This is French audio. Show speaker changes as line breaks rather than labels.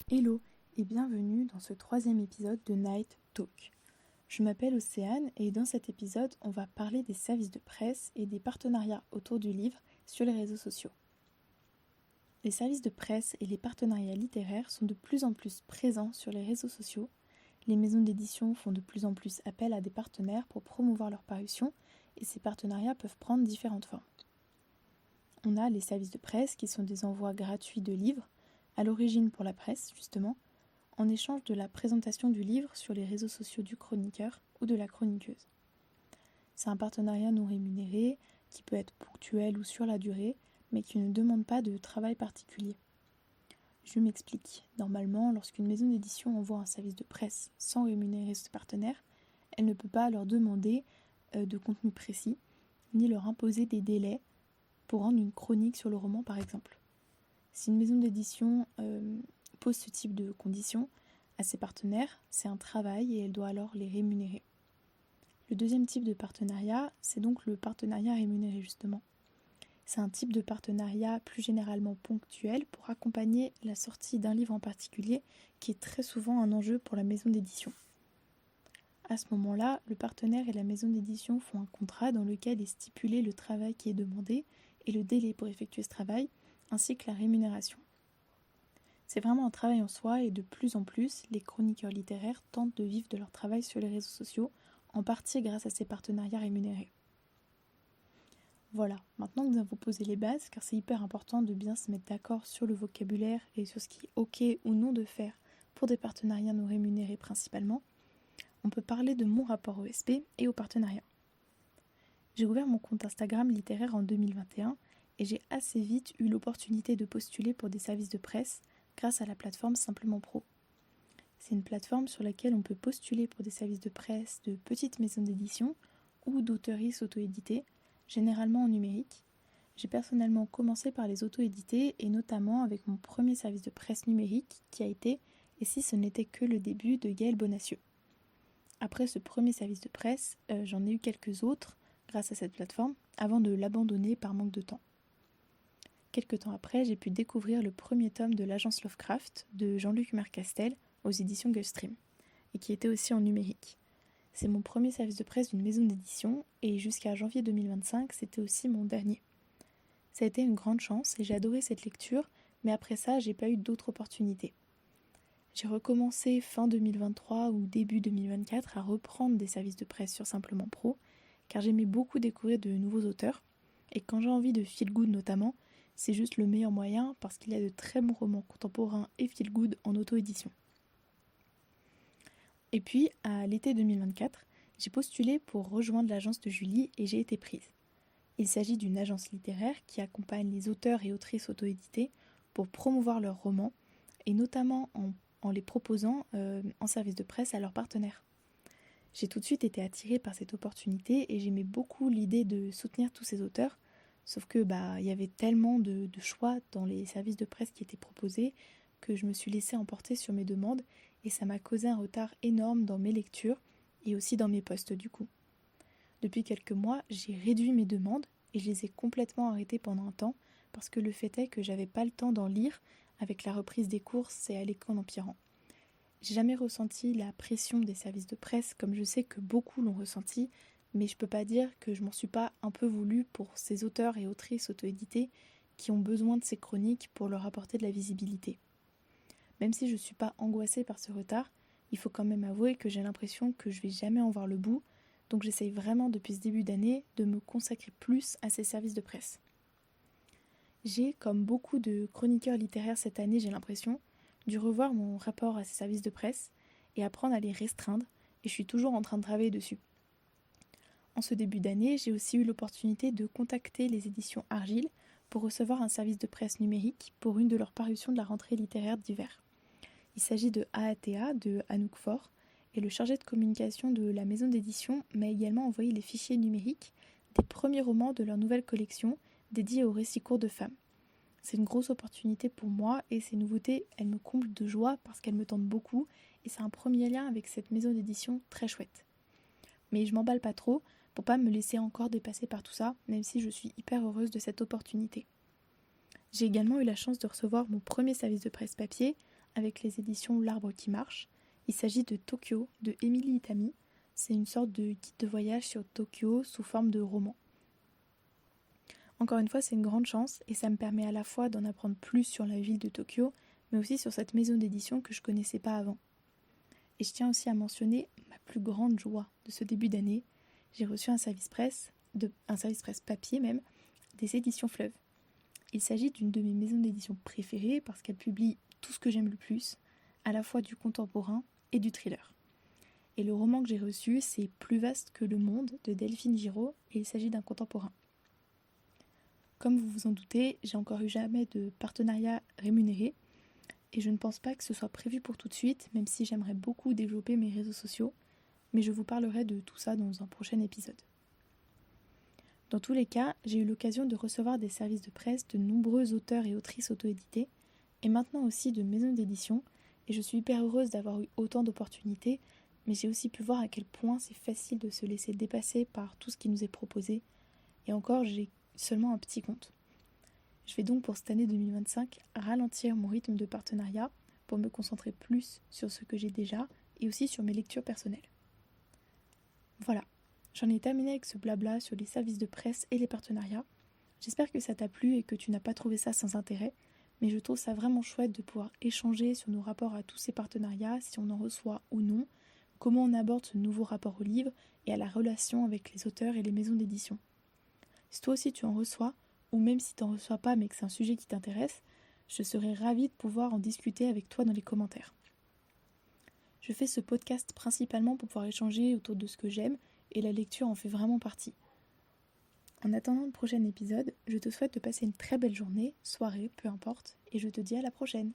Hello et bienvenue dans ce troisième épisode de Night Talk. Je m'appelle Océane et dans cet épisode, on va parler des services de presse et des partenariats autour du livre sur les réseaux sociaux. Les services de presse et les partenariats littéraires sont de plus en plus présents sur les réseaux sociaux. Les maisons d'édition font de plus en plus appel à des partenaires pour promouvoir leur parution et ces partenariats peuvent prendre différentes formes. On a les services de presse qui sont des envois gratuits de livres, à l'origine pour la presse justement, en échange de la présentation du livre sur les réseaux sociaux du chroniqueur ou de la chroniqueuse. C'est un partenariat non rémunéré qui peut être ponctuel ou sur la durée, mais qui ne demande pas de travail particulier. Je m'explique. Normalement, lorsqu'une maison d'édition envoie un service de presse sans rémunérer ses partenaires, elle ne peut pas leur demander de contenu précis, ni leur imposer des délais pour rendre une chronique sur le roman par exemple. Si une maison d'édition pose ce type de conditions à ses partenaires, c'est un travail et elle doit alors les rémunérer. Le deuxième type de partenariat, c'est donc le partenariat rémunéré justement. C'est un type de partenariat plus généralement ponctuel pour accompagner la sortie d'un livre en particulier qui est très souvent un enjeu pour la maison d'édition. À ce moment-là, le partenaire et la maison d'édition font un contrat dans lequel est stipulé le travail qui est demandé et le délai pour effectuer ce travail, ainsi que la rémunération. C'est vraiment un travail en soi et de plus en plus, les chroniqueurs littéraires tentent de vivre de leur travail sur les réseaux sociaux, en partie grâce à ces partenariats rémunérés. Voilà, maintenant que nous avons posé les bases, car c'est hyper important de bien se mettre d'accord sur le vocabulaire et sur ce qui est ok ou non de faire pour des partenariats non rémunérés principalement, on peut parler de mon rapport au SP et au partenariat. J'ai ouvert mon compte Instagram littéraire en 2021 et j'ai assez vite eu l'opportunité de postuler pour des services de presse grâce à la plateforme Simplement Pro. C'est une plateforme sur laquelle on peut postuler pour des services de presse de petites maisons d'édition ou d'auteuristes auto-édités, généralement en numérique. J'ai personnellement commencé par les auto-édités et notamment avec mon premier service de presse numérique qui a été « Et si ce n'était que le début » de Gaël Bonacieux. Après ce premier service de presse, j'en ai eu quelques autres grâce à cette plateforme avant de l'abandonner par manque de temps. Quelques temps après, j'ai pu découvrir le premier tome de l'agence Lovecraft de Jean-Luc Mercastel aux éditions Gulfstream, et qui était aussi en numérique. C'est mon premier service de presse d'une maison d'édition, et jusqu'à janvier 2025, c'était aussi mon dernier. Ça a été une grande chance, et j'ai adoré cette lecture, mais après ça, j'ai pas eu d'autres opportunités. J'ai recommencé fin 2023 ou début 2024 à reprendre des services de presse sur Simplement Pro, car j'aimais beaucoup découvrir de nouveaux auteurs, et quand j'ai envie de feel good notamment, c'est juste le meilleur moyen parce qu'il y a de très bons romans contemporains et feel good en auto-édition. Et puis, à l'été 2024, j'ai postulé pour rejoindre l'agence de Julie et j'ai été prise. Il s'agit d'une agence littéraire qui accompagne les auteurs et autrices auto-édités pour promouvoir leurs romans et notamment en les proposant en service de presse à leurs partenaires. J'ai tout de suite été attirée par cette opportunité et j'aimais beaucoup l'idée de soutenir tous ces auteurs. Sauf que y avait tellement de choix dans les services de presse qui étaient proposés que je me suis laissée emporter sur mes demandes et ça m'a causé un retard énorme dans mes lectures et aussi dans mes posts du coup. Depuis quelques mois, j'ai réduit mes demandes et je les ai complètement arrêtées pendant un temps parce que le fait est que j'avais pas le temps d'en lire avec la reprise des cours, c'est à l'école empirant. J'ai jamais ressenti la pression des services de presse comme je sais que beaucoup l'ont ressenti, mais je peux pas dire que je m'en suis pas un peu voulu pour ces auteurs et autrices auto-édités qui ont besoin de ces chroniques pour leur apporter de la visibilité. Même si je suis pas angoissée par ce retard, il faut quand même avouer que j'ai l'impression que je vais jamais en voir le bout, donc j'essaye vraiment depuis ce début d'année de me consacrer plus à ces services de presse. J'ai, comme beaucoup de chroniqueurs littéraires cette année, j'ai l'impression, dû revoir mon rapport à ces services de presse et apprendre à les restreindre, et je suis toujours en train de travailler dessus. En ce début d'année, j'ai aussi eu l'opportunité de contacter les éditions Argile pour recevoir un service de presse numérique pour une de leurs parutions de la rentrée littéraire d'hiver. Il s'agit de AATA de Anouk Faure et le chargé de communication de la maison d'édition m'a également envoyé les fichiers numériques des premiers romans de leur nouvelle collection dédiée aux récits courts de femmes. C'est une grosse opportunité pour moi et ces nouveautés, elles me comblent de joie parce qu'elles me tentent beaucoup et c'est un premier lien avec cette maison d'édition très chouette. Mais je m'emballe pas trop pour pas me laisser encore dépasser par tout ça, même si je suis hyper heureuse de cette opportunité. J'ai également eu la chance de recevoir mon premier service de presse papier avec les éditions L'Arbre qui marche. Il s'agit de Tokyo de Emily Itami. C'est une sorte de guide de voyage sur Tokyo sous forme de roman. Encore une fois, c'est une grande chance et ça me permet à la fois d'en apprendre plus sur la ville de Tokyo, mais aussi sur cette maison d'édition que je ne connaissais pas avant. Et je tiens aussi à mentionner ma plus grande joie de ce début d'année. J'ai reçu un service presse papier même, des éditions Fleuve. Il s'agit d'une de mes maisons d'édition préférées parce qu'elle publie tout ce que j'aime le plus, à la fois du contemporain et du thriller. Et le roman que j'ai reçu, c'est Plus vaste que le monde de Delphine Giraud et il s'agit d'un contemporain. Comme vous vous en doutez, j'ai encore eu jamais de partenariat rémunéré et je ne pense pas que ce soit prévu pour tout de suite, même si j'aimerais beaucoup développer mes réseaux sociaux, mais je vous parlerai de tout ça dans un prochain épisode. Dans tous les cas, j'ai eu l'occasion de recevoir des services de presse de nombreux auteurs et autrices auto-édités, et maintenant aussi de maisons d'édition, et je suis hyper heureuse d'avoir eu autant d'opportunités, mais j'ai aussi pu voir à quel point c'est facile de se laisser dépasser par tout ce qui nous est proposé, et encore j'ai seulement un petit compte. Je vais donc pour cette année 2025 ralentir mon rythme de partenariat pour me concentrer plus sur ce que j'ai déjà et aussi sur mes lectures personnelles. Voilà, j'en ai terminé avec ce blabla sur les services de presse et les partenariats. J'espère que ça t'a plu et que tu n'as pas trouvé ça sans intérêt, mais je trouve ça vraiment chouette de pouvoir échanger sur nos rapports à tous ces partenariats, si on en reçoit ou non, comment on aborde ce nouveau rapport au livre et à la relation avec les auteurs et les maisons d'édition. Si toi aussi tu en reçois, ou même si tu n'en reçois pas mais que c'est un sujet qui t'intéresse, je serais ravie de pouvoir en discuter avec toi dans les commentaires. Je fais ce podcast principalement pour pouvoir échanger autour de ce que j'aime et la lecture en fait vraiment partie. En attendant le prochain épisode, je te souhaite de passer une très belle journée, soirée, peu importe, et je te dis à la prochaine.